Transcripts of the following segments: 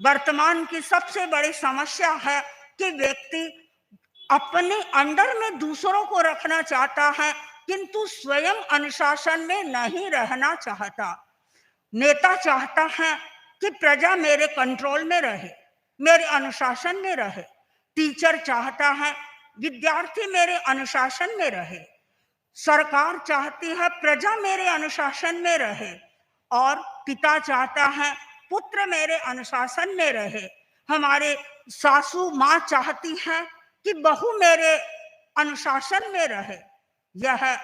वर्तमान की सबसे बड़ी समस्या है कि व्यक्ति अपने अंडर में दूसरों को रखना चाहता है, किंतु स्वयं अनुशासन में नहीं रहना चाहता। नेता चाहता है कि प्रजा मेरे कंट्रोल में रहे, मेरे अनुशासन में रहे। टीचर चाहता है विद्यार्थी मेरे अनुशासन में रहे। सरकार चाहती है प्रजा मेरे अनुशासन में रहे, और पिता चाहता है पुत्र मेरे अनुशासन में रहे। हमारे सासू माँ चाहती है कि बहू मेरे अनुशासन में रहे। यह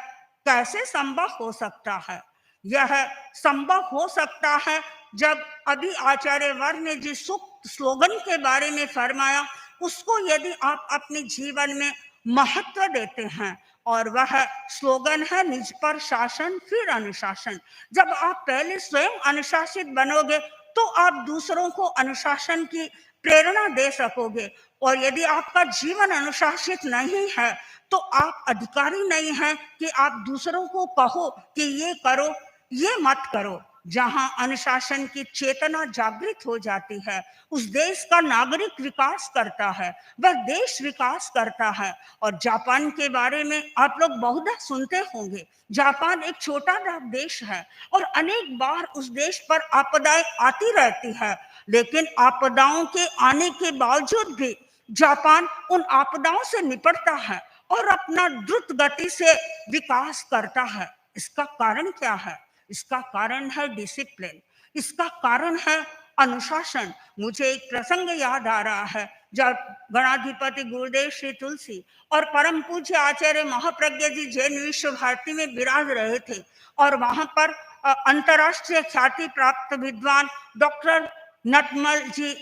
कैसे संभव हो सकता है? यह संभव हो सकता है जब अभी आचार्य वर ने जिस सूक्त स्लोगन के बारे में फरमाया, उसको यदि आप अपने जीवन में महत्व देते हैं, और वह स्लोगन है निज पर शासन फिर अनुशासन। जब आप पहले स्वयं अनुशासित बनोगे तो आप दूसरों को अनुशासन की प्रेरणा दे सकोगे, और यदि आपका जीवन अनुशासित नहीं है तो आप अधिकारी नहीं हैं कि आप दूसरों को कहो कि ये करो ये मत करो। जहां अनुशासन की चेतना जागृत हो जाती है, उस देश का नागरिक विकास करता है, वह देश विकास करता है। और जापान के बारे में आप लोग बहुधा सुनते होंगे। जापान एक छोटा देश है और अनेक बार उस देश पर आपदाएं आती रहती है, लेकिन आपदाओं के आने के बावजूद भी जापान उन आपदाओं से निपटता है और अपना द्रुत गति से विकास करता है। इसका कारण क्या है? इसका कारण है डिसिप्लिन, इसका कारण है अनुशासन। मुझे एक प्रसंग याद आ रहा है जब गणाधिपति गुरुदेव श्री तुलसी और परम पूज्य आचार्य महाप्रज्ञा जी जैन विश्व भारती में विराज रहे थे, और वहां पर अंतर्राष्ट्रीय ख्याति प्राप्त विद्वान डॉक्टर नटमल जी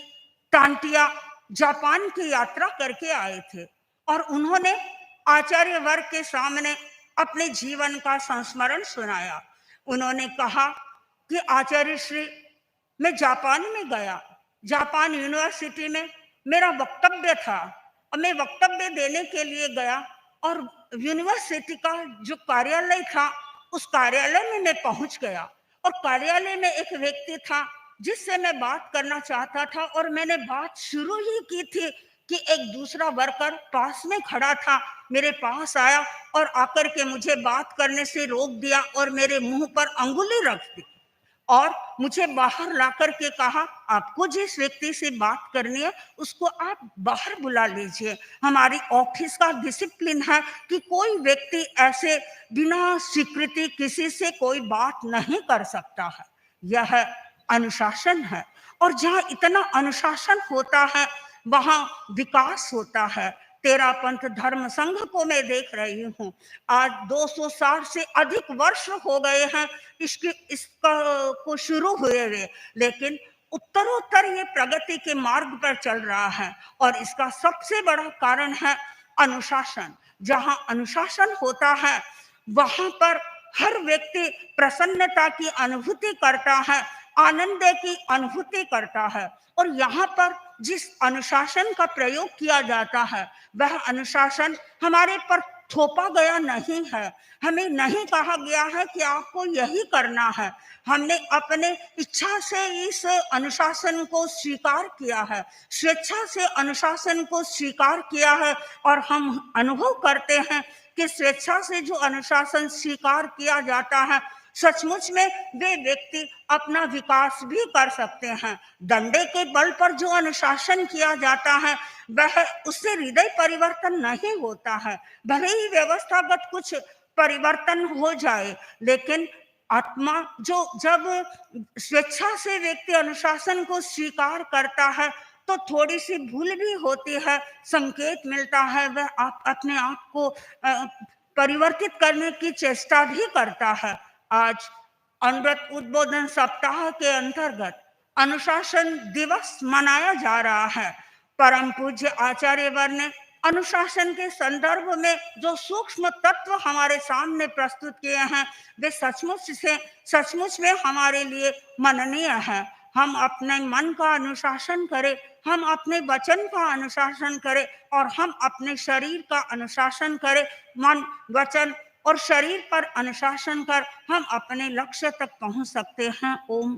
टांटिया जापान की यात्रा करके आए थे, और उन्होंने आचार्य वर्ग के सामने अपने जीवन का संस्मरण सुनाया। उन्होंने कहा कि आचार्य श्री, मैं जापान में गया, जापान यूनिवर्सिटी में मेरा वक्तव्य था, और मैं वक्तव्य देने के लिए गया, और यूनिवर्सिटी का जो कार्यालय था उस कार्यालय में मैं पहुंच गया, और कार्यालय में एक व्यक्ति था जिससे मैं बात करना चाहता था, और मैंने बात शुरू ही की थी कि एक दूसरा वर्कर पास में खड़ा था, मेरे पास आया और आकर के मुझे बात करने से रोक दिया और मेरे मुंह पर अंगुली रख दी, और मुझे बाहर लाकर के कहा, आपको जिस व्यक्ति से बात करनी है उसको आप बाहर बुला लीजिए। हमारी ऑफिस का डिसिप्लिन है कि कोई व्यक्ति ऐसे बिना स्वीकृति किसी से कोई बात नहीं कर सकता है। यह अनुशासन है, और जहाँ इतना अनुशासन होता है वहाँ विकास होता है। तेरा पंथ धर्म संघ को मैं देख रही हूँ, आज 260 से अधिक वर्ष हो गए हैं इसका को शुरू हुए हुए, लेकिन उत्तरोत्तर ये प्रगति के मार्ग पर चल रहा है, और इसका सबसे बड़ा कारण है अनुशासन। जहाँ अनुशासन होता है वहां पर हर व्यक्ति प्रसन्नता की अनुभूति करता है, आनंद की अनुभूति करता है। और यहाँ पर जिस अनुशासन का प्रयोग किया जाता है वह अनुशासन हमारे पर थोपा गया नहीं है। हमें नहीं कहा गया है कि आपको यही करना है। हमने अपने इच्छा से इस अनुशासन को स्वीकार किया है, स्वेच्छा से अनुशासन को स्वीकार किया है, और हम अनुभव करते हैं कि स्वेच्छा से जो अनुशासन स्वीकार किया जाता है सचमुच में वे व्यक्ति अपना विकास भी कर सकते हैं। डंडे के बल पर जो अनुशासन किया जाता है वह उससे हृदय परिवर्तन नहीं होता है। भले ही व्यवस्थागत कुछ परिवर्तन हो जाए, लेकिन आत्मा जो जब स्वेच्छा से व्यक्ति अनुशासन को स्वीकार करता है तो थोड़ी सी भूल भी होती है, संकेत मिलता है, वह अपने आप को परिवर्तित करने की चेष्टा भी करता है। आज अमृत उद्बोधन सप्ताह के अंतर्गत अनुशासन दिवस मनाया जा रहा है। परम पूज्य आचार्य वर ने अनुशासन के संदर्भ में जो सूक्ष्म तत्व हमारे सामने प्रस्तुत किए हैं वे सचमुच में हमारे लिए मननीय है। हम अपने मन का अनुशासन करें, हम अपने वचन का अनुशासन करें, और हम अपने शरीर का अनुशासन करें। मन, वचन और शरीर पर अनुशासन कर हम अपने लक्ष्य तक पहुंच सकते हैं। ओम।